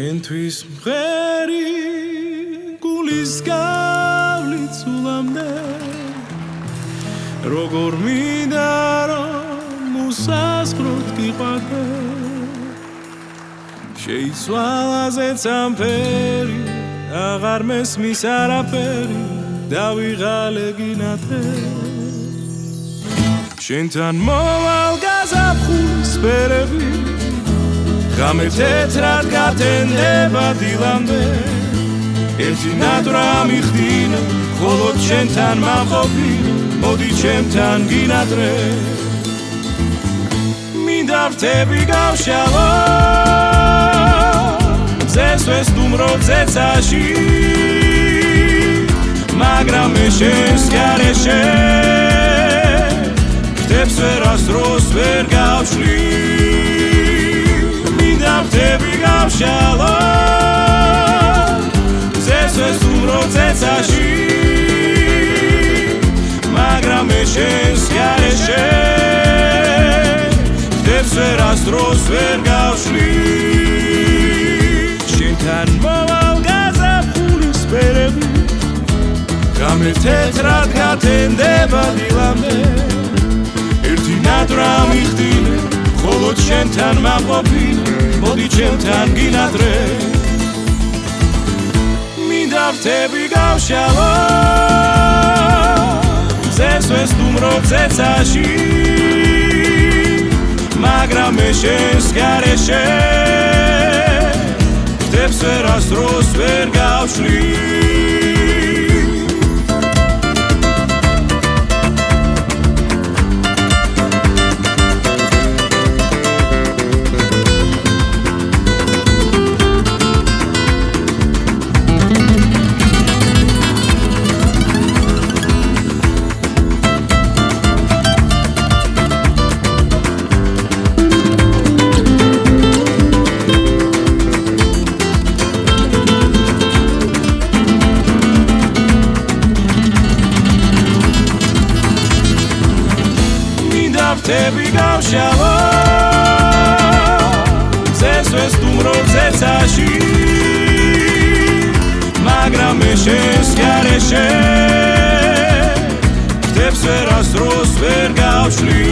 შენთვის მღერი გულის გავლით სულამდე როგორ მინდა რომ უსასყროდ გიყვარდე შეიცვალა ზეცამფერი აღარ მესმის არაფერი დავიღალე გინათრე შენთან მოვალ გაზაფხულის ფერები ღამე თეთრად გათენდება დილამდე ერთი ნატრა მიხდინა მხოლოდ შენთან მამყოფი მოდი ჩემთან გინადრე მინდა რთები გავშალო მზეს ვესტუმრო ზეცაში მაგრამ მე შენს გარეშე რთებს ვერასდროს ვერ გავშლი მინდა რთები გავშალო მზეს ვესტუმრო ზეცაში მაგრამ მე შენს გარეშე რთებს ვერასდროს ვერ გავშლი შენთან მოვალ გაზაფხულის ფერები ღამე თეთრად გათენდება დილამდე ერთი ნატრა მიხდინე მხოლოდ შენთან მამყოფი მოდი ჩემთან გინადრე მინდა რთები გავშალო მზეს ვესტუმრო ზეცაში მაგრამ მე შენს გარეშე რთებს ვერასდროს ვერ გავშლი რთები გავშალო მზეს ვესტუმრო ზეცაში მაგრამ მე შენს გარეშე რთებს ვერასდროს ვერ გავშლი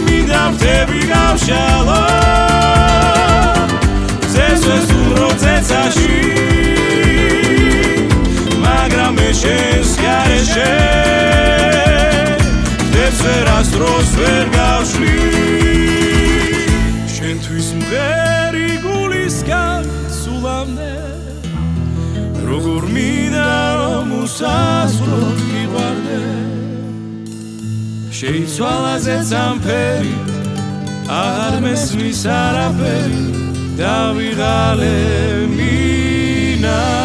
მინდა რთები გავშალო მზეს ვესტუმრო ზეცაში მაგრამ მე შენს გარეშე ვერასდროს ვერ გავშლი შენთვის მღერი გულისგან სულამდე როგორ მინდა რომ უსასყროდ გიყვარდე შეიცვალა ზეცამფერი აღარ მესმის არაფერი დავიღალე მინა